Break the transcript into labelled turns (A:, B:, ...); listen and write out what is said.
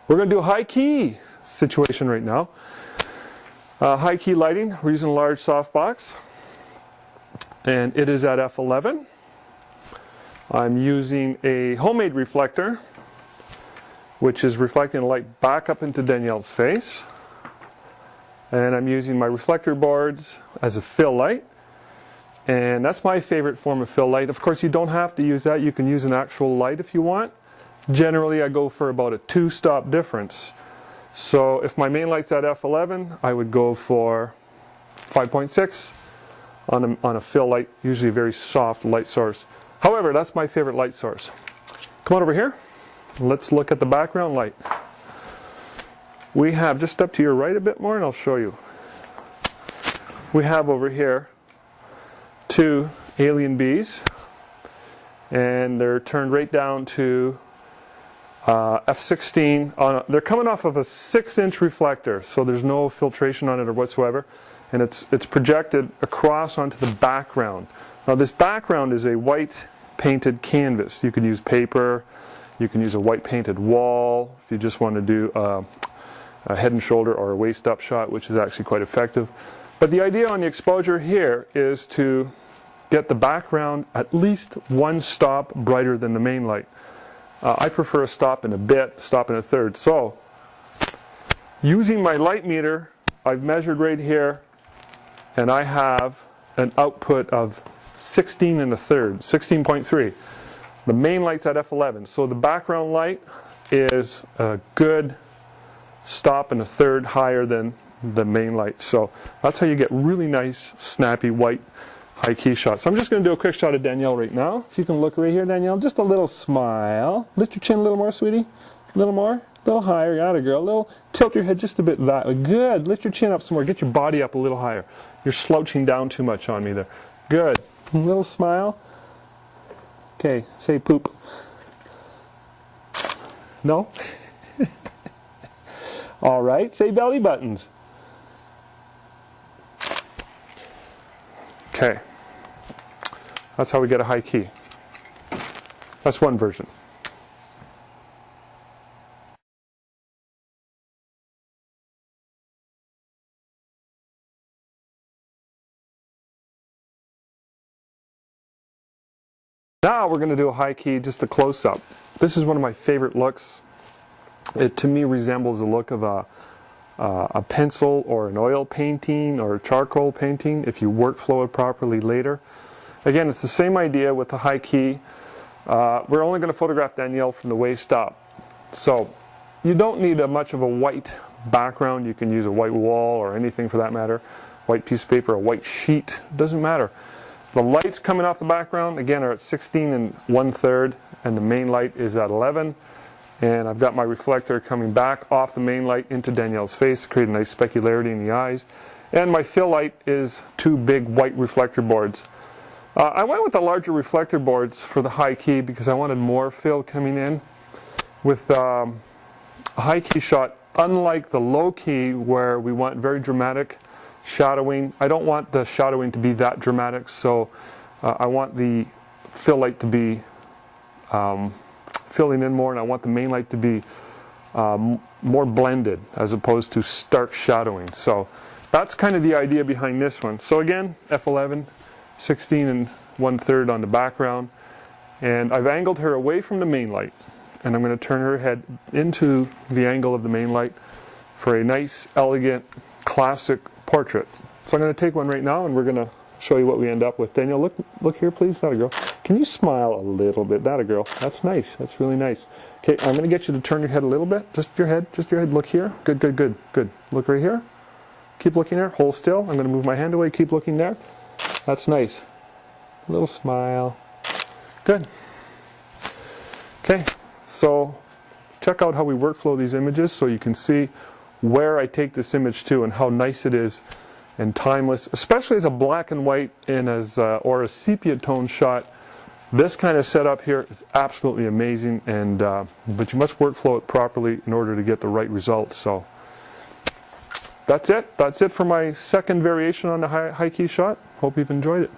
A: We're going to do a high key situation right now. High key lighting, we're using a large softbox, and it is at f11. I'm using a homemade reflector, which is reflecting the light back up into Danielle's face. And I'm using my reflector boards as a fill light. And that's my favorite form of fill light. Of course, you don't have to use that. You can use an actual light if you want. Generally, I go for about a 2-stop difference. So if my main light's at f11, I would go for 5.6 on a fill light, usually a very soft light source. However, that's my favorite light source. Come on over here. Let's look at the background light. We have, just up to your right a bit more and I'll show you. We have over here 2 alien bees, and they're turned right down to f16. They're coming off of a 6-inch reflector, so there's no filtration on it or whatsoever, and it's projected across onto the background. Now this background is a white painted canvas. You can use paper, you can use a white painted wall if you just want to do a head and shoulder or a waist up shot, which is actually quite effective. But the idea on the exposure here is to get the background at least 1 stop brighter than the main light. I prefer a stop and a bit, stop and a third. So, using my light meter, I've measured right here, and I have an output of 16 and a third, 16.3. The main light's at f11, so the background light is a good stop and a third higher than the main light. So that's how you get really nice, snappy, white, high key shots. So I'm just going to do a quick shot of Danielle right now. If you can look right here, Danielle, just a little smile. Lift your chin a little more, sweetie. A little more, a little higher. Got it, girl. A little, tilt your head just a bit that way. Good. Lift your chin up some more. Get your body up a little higher. You're slouching down too much on me there. Good. A little smile. Okay, say poop. No? All right, say belly buttons. Okay, that's how we get a high key. That's one version. Now we're going to do a high key, just a close-up. This is one of my favorite looks. It to me resembles the look of a pencil or an oil painting or a charcoal painting if you workflow it properly later. Again, it's the same idea with the high key. We're only going to photograph Danielle from the waist up. So you don't need much of a white background. You can use a white wall or anything for that matter. White piece of paper, a white sheet, doesn't matter. The lights coming off the background, again, are at 16 1/3, and the main light is at 11. And I've got my reflector coming back off the main light into Danielle's face to create a nice specularity in the eyes. And my fill light is 2 big white reflector boards. I went with the larger reflector boards for the high key because I wanted more fill coming in. With a high key shot, unlike the low key where we want very dramatic shadowing, I don't want the shadowing to be that dramatic, so I want the fill light to be filling in more, and I want the main light to be more blended as opposed to stark shadowing. So that's kind of the idea behind this one. So again, f11, 16 1/3 on the background, and I've angled her away from the main light, and I'm going to turn her head into the angle of the main light for a nice, elegant, classic portrait. So I'm going to take one right now, and we're going to show you what we end up with. Danielle, look here, please. That a girl. Can you smile a little bit? That a girl. That's nice. That's really nice. Okay, I'm going to get you to turn your head a little bit. Just your head. Just your head. Look here. Good, good, good, good. Look right here. Keep looking there. Hold still. I'm going to move my hand away. Keep looking there. That's nice. A little smile. Good. Okay, so check out how we workflow these images so you can see where I take this image to and how nice it is and timeless, especially as a black and white and as or a sepia tone shot. This kind of setup here is absolutely amazing, and but you must workflow it properly in order to get the right results. So that's it. That's it for my second variation on the high key shot. Hope you've enjoyed it.